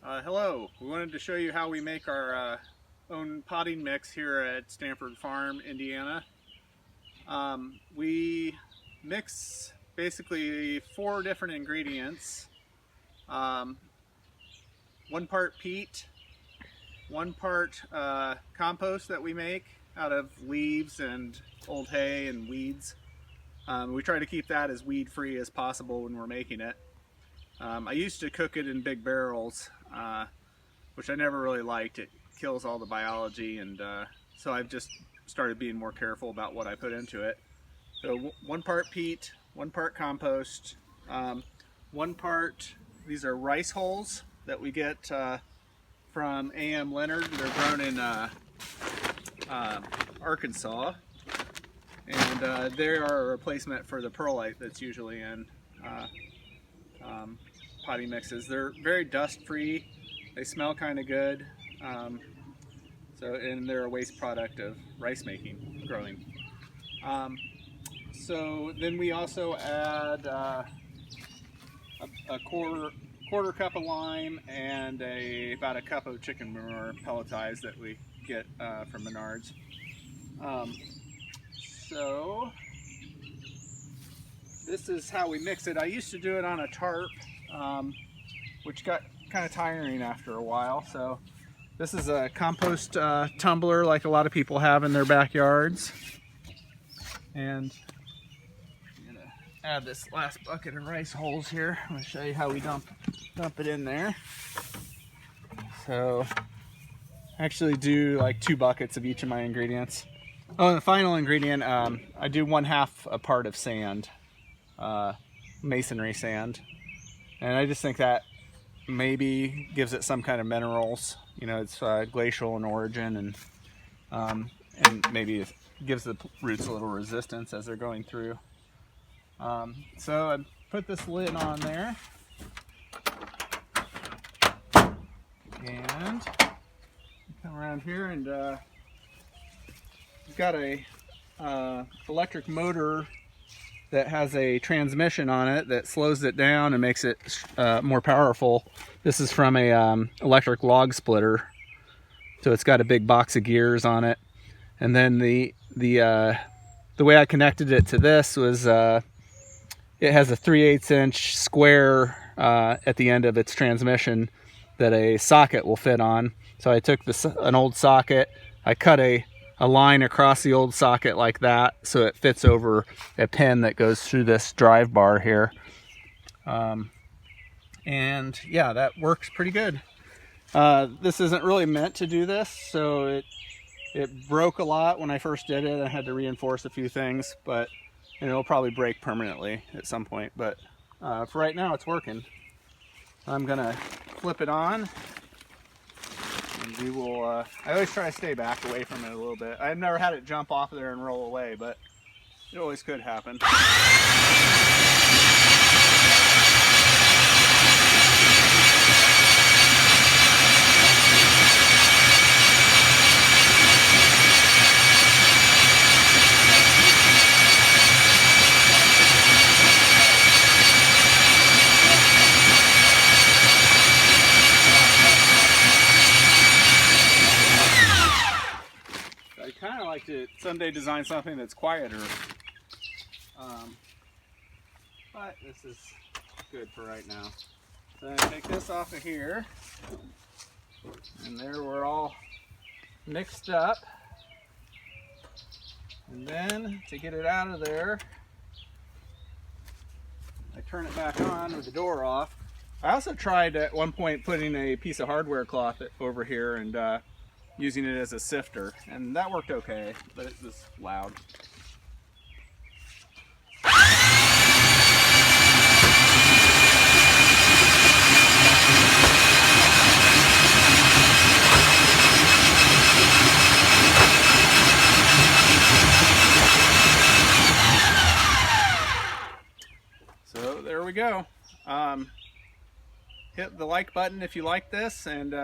Hello, we wanted to show you how we make our own potting mix here at Stanford Farm, Indiana. We mix basically 4 different ingredients. 1 part peat, 1 part compost that we make out of leaves and old hay and weeds. We try to keep that as weed free as possible when we're making it. I used to cook it in big barrels, which I never really liked. It kills all the biology, and so I've just started being more careful about what I put into it. So 1 part peat, 1 part compost, 1 part, these are rice hulls that we get from A.M. Leonard. They're grown in Arkansas, and they are a replacement for the perlite that's usually in potting mixes. They're very dust free, they smell kind of good, and they're a waste product of rice making, growing. So then we also add a quarter cup of lime and about a cup of chicken manure pelletized that we get from Menards. So this is how we mix it. I used to do it on a tarp, which got kind of tiring after a while. So this is a compost tumbler like a lot of people have in their backyards. And I'm gonna add this last bucket of rice hulls here. I'm gonna show you how we dump it in there. So I actually do like 2 buckets of each of my ingredients. Oh, and the final ingredient, I do 1/2 a part of sand, masonry sand. And I just think that maybe gives it some kind of minerals. You know, it's glacial in origin, and maybe it gives the roots a little resistance as they're going through. So I put this lid on there, and come around here, and we've got a electric motor that has a transmission on it that slows it down and makes it more powerful. This is from a electric log splitter, so it's got a big box of gears on it. And then the way I connected it to this was it has a 3/8 inch square at the end of its transmission that a socket will fit on. So I took an old socket, I cut a line across the old socket like that so it fits over a pin that goes through this drive bar here. And yeah, that works pretty good. This isn't really meant to do this, so it broke a lot when I first did it. I had to reinforce a few things, but it'll probably break permanently at some point. But for right now, it's working. I'm gonna flip it on, and we will. I always try to stay back away from it a little bit. I've never had it jump off of there and roll away, but it always could happen. I like to someday design something that's quieter, but this is good for right now. So I'm going to take this off of here, and there we're all mixed up. And then to get it out of there, I turn it back on with the door off. I also tried at one point putting a piece of hardware cloth over here and using it as a sifter, and that worked okay, but it was loud. So there we go. Hit the like button if you like this, and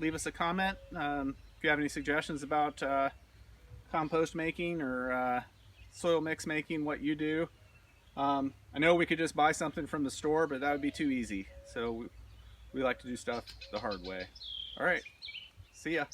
leave us a comment if you have any suggestions about compost making or soil mix making, what you do. I know we could just buy something from the store, but that would be too easy. So We like to do stuff the hard way. All right, see ya.